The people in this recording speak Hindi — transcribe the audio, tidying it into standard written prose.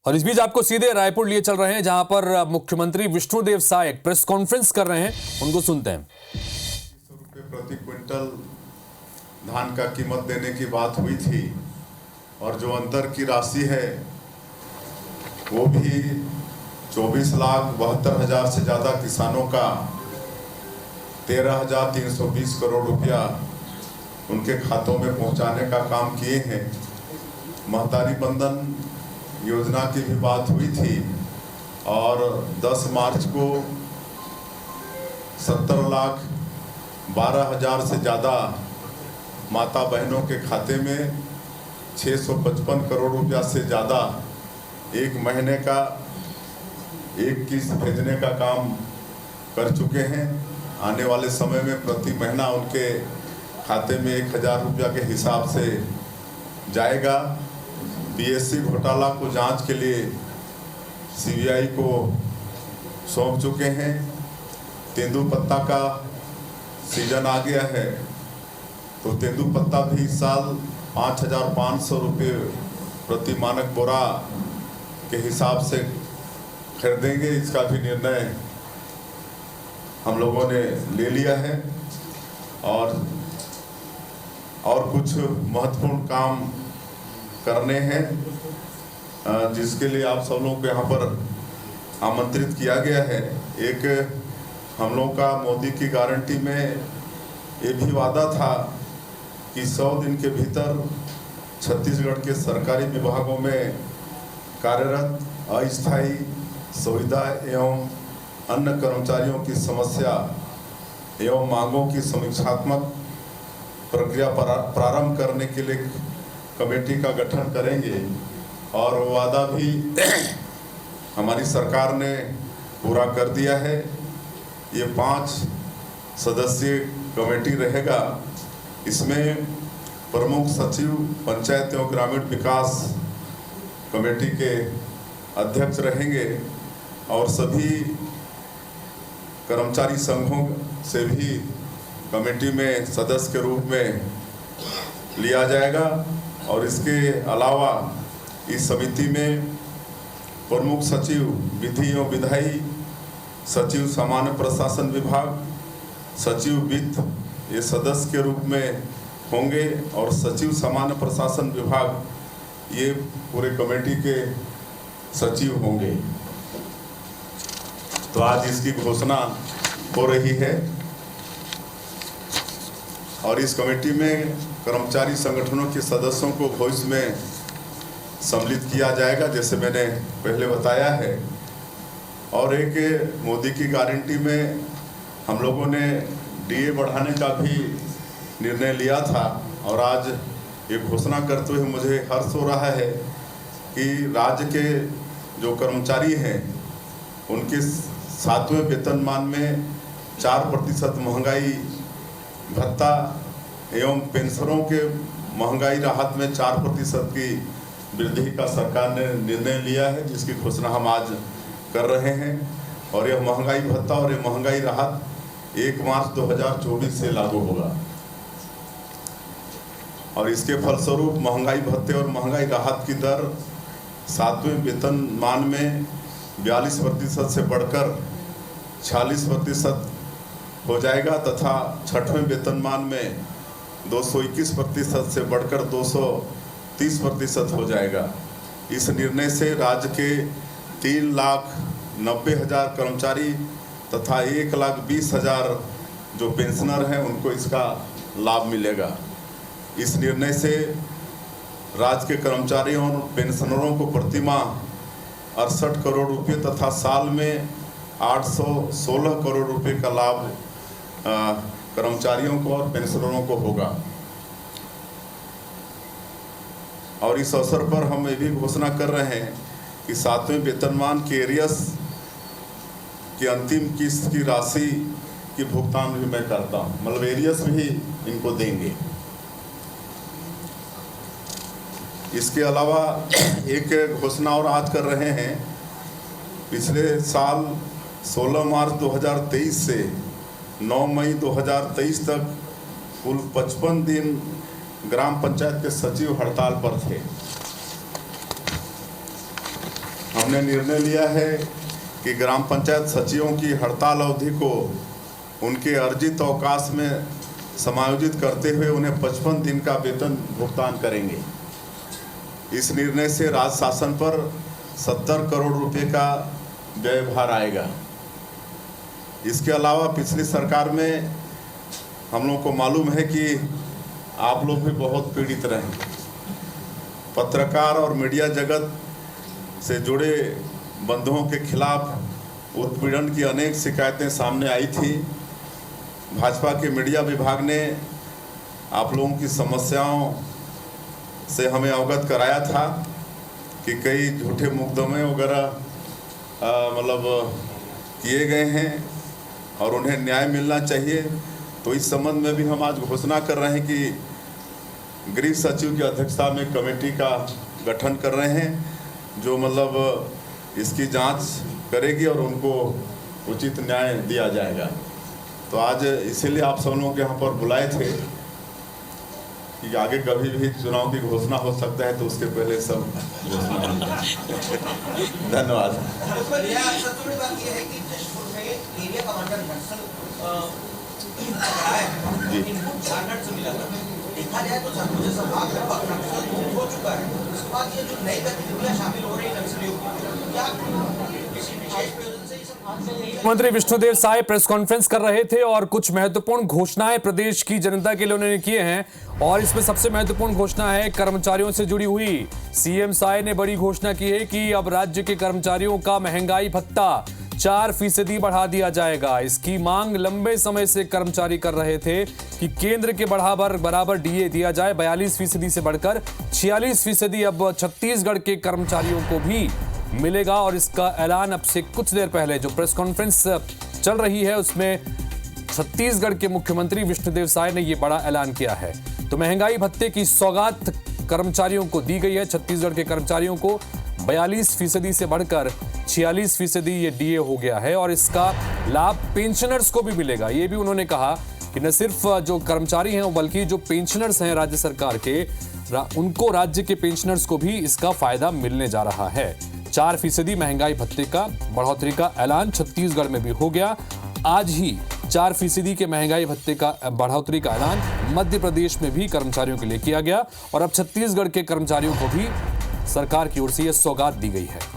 और इस बीच आपको सीधे रायपुर लिए चल रहे हैं, जहां पर मुख्यमंत्री विष्णुदेव साय प्रेस कॉन्फ्रेंस कर रहे हैं। उनको सुनते हैं। ₹100 प्रति क्विंटल धान का कीमत देने की बात हुई थी और जो अंतर की राशि है वो भी 24,72,000 से ज़्यादा किसानों का 13,320 करोड़ रुपया उनके खातों में पहुंचाने का काम किए हैं। महतारी बंधन योजना की भी बात हुई थी और 10 मार्च को 70,12,000 से ज़्यादा माता बहनों के खाते में 655 करोड़ रुपया से ज़्यादा एक महीने का एक किस्त भेजने का काम कर चुके हैं। आने वाले समय में प्रति महीना उनके खाते में 1,000 रुपया के हिसाब से जाएगा। बीएससी घोटाला को जांच के लिए सीबीआई को सौंप चुके हैं। तेंदुपत्ता का सीजन आ गया है तो तेंदुपत्ता भी इस साल 5,500 रुपये प्रति मानक बोरा के हिसाब से खरीदेंगे। इसका भी निर्णय हम लोगों ने ले लिया है और कुछ महत्वपूर्ण काम करने हैं जिसके लिए आप सब लोगों को यहाँ पर आमंत्रित किया गया है। एक हम लोगों का मोदी की गारंटी में ये भी वादा था कि 100 दिन के भीतर छत्तीसगढ़ के सरकारी विभागों में कार्यरत अस्थायी सुविधा एवं अन्य कर्मचारियों की समस्या एवं मांगों की समीक्षात्मक प्रक्रिया प्रारंभ करने के लिए कमेटी का गठन करेंगे और वादा भी हमारी सरकार ने पूरा कर दिया है। ये 5 सदस्यीय कमेटी रहेगा। इसमें प्रमुख सचिव पंचायत एवं ग्रामीण विकास कमेटी के अध्यक्ष रहेंगे और सभी कर्मचारी संघों से भी कमेटी में सदस्य के रूप में लिया जाएगा। और इसके अलावा इस समिति में प्रमुख सचिव विधि एवं विधायी, सचिव सामान्य प्रशासन विभाग, सचिव वित्त ये सदस्य के रूप में होंगे और सचिव सामान्य प्रशासन विभाग ये पूरे कमेटी के सचिव होंगे। तो आज इसकी घोषणा हो रही है और इस कमेटी में कर्मचारी संगठनों के सदस्यों को भविष्य में सम्मिलित किया जाएगा, जैसे मैंने पहले बताया है। और एक मोदी की गारंटी में हम लोगों ने डीए बढ़ाने का भी निर्णय लिया था और आज ये घोषणा करते हुए मुझे हर्ष हो रहा है कि राज्य के जो कर्मचारी हैं उनके 7वें वेतनमान में 4% महंगाई भत्ता एवं पेंशनों के महंगाई राहत में 4% की वृद्धि का सरकार ने निर्णय लिया है, जिसकी घोषणा हम आज कर रहे हैं। और यह महंगाई भत्ता और यह महंगाई राहत 1 मार्च 2024 से लागू होगा और इसके फलस्वरूप महंगाई भत्ते और महंगाई राहत की दर 7वें वेतनमान में 42% से बढ़कर 46% हो जाएगा तथा 6वें वेतनमान में 221% से बढ़कर 230% हो जाएगा। इस निर्णय से राज्य के 3,90,000 कर्मचारी तथा 1,20,000 जो पेंशनर हैं उनको इसका लाभ मिलेगा। इस निर्णय से राज्य के कर्मचारियों और पेंशनरों को प्रतिमाह 68 करोड़ रुपये तथा साल में 816 करोड़ रुपये का लाभ कर्मचारियों को और पेंशनरों को होगा। और इस अवसर पर हम ये भी घोषणा कर रहे हैं कि 7वें वेतनमान के एरियस की अंतिम किस्त की राशि की भुगतान भी मैं करता हूँ, मतलब एरियस भी इनको देंगे। इसके अलावा एक घोषणा और आज कर रहे हैं। पिछले साल 16 मार्च 2023 से 9 मई 2023 तक कुल 55 दिन ग्राम पंचायत के सचिव हड़ताल पर थे। हमने निर्णय लिया है कि ग्राम पंचायत सचिवों की हड़ताल अवधि को उनके अर्जित अवकाश में समायोजित करते हुए उन्हें 55 दिन का वेतन भुगतान करेंगे। इस निर्णय से राज्य शासन पर 70 करोड़ रुपए का व्यय भार आएगा। इसके अलावा पिछली सरकार में हम लोग को मालूम है कि आप लोग भी बहुत पीड़ित रहे। पत्रकार और मीडिया जगत से जुड़े बंधुओं के खिलाफ उत्पीड़न की अनेक शिकायतें सामने आई थी। भाजपा के मीडिया विभाग ने आप लोगों की समस्याओं से हमें अवगत कराया था कि कई झूठे मुकदमे वगैरह मतलब किए गए हैं और उन्हें न्याय मिलना चाहिए। तो इस संबंध में भी हम आज घोषणा कर रहे हैं कि गृह सचिव की अध्यक्षता में कमेटी का गठन कर रहे हैं जो मतलब इसकी जांच करेगी और उनको उचित न्याय दिया जाएगा। तो आज इसीलिए आप सब लोगों के यहाँ पर बुलाए थे कि आगे कभी भी चुनाव की घोषणा हो सकता है तो उसके पहले सब घोषणा हो जाए। धन्यवाद। जी देखा जाए तो सरगुजा संभाग में हो चुका है। उसके बाद ये जो नई गतिविधियां शामिल हो रही नक्सलियों की, क्या किसी विशेष प्रयोजन से ये सब मुख्यमंत्री विष्णुदेव साय प्रेस कॉन्फ्रेंस कर रहे थे और कुछ महत्वपूर्ण घोषणाएं प्रदेश की जनता के लिए उन्होंने किए हैं और इसमें सबसे महत्वपूर्ण घोषणा है कर्मचारियों से जुड़ी हुई। सीएम साय ने बड़ी घोषणा की है कि अब राज्य के कर्मचारियों का महंगाई भत्ता 4% बढ़ा दिया जाएगा। इसकी मांग लंबे समय से कर्मचारी कर रहे थे कि केंद्र के बराबर डीए दिया जाए। 42% से बढ़कर 46% अब छत्तीसगढ़ के कर्मचारियों को भी मिलेगा और इसका ऐलान अब से कुछ देर पहले जो प्रेस कॉन्फ्रेंस चल रही है उसमें छत्तीसगढ़ के मुख्यमंत्री विष्णुदेव साय ने यह बड़ा ऐलान किया है। तो महंगाई भत्ते की सौगात कर्मचारियों को दी गई है। छत्तीसगढ़ के कर्मचारियों को 42% से बढ़कर 46% ये डीए हो गया है और इसका लाभ पेंशनर्स को भी मिलेगा। ये भी उन्होंने कहा कि न सिर्फ जो कर्मचारी हैं बल्कि जो पेंशनर्स हैं राज्य सरकार के उनको राज्य के पेंशनर्स को भी इसका फायदा मिलने जा रहा है। 4% महंगाई भत्ते का बढ़ोतरी का ऐलान छत्तीसगढ़ में भी हो गया। आज ही 4% के महंगाई भत्ते का बढ़ोतरी का ऐलान मध्य प्रदेश में भी कर्मचारियों के लिए किया गया और अब छत्तीसगढ़ के कर्मचारियों को भी सरकार की ओर से यह सौगात दी गई है।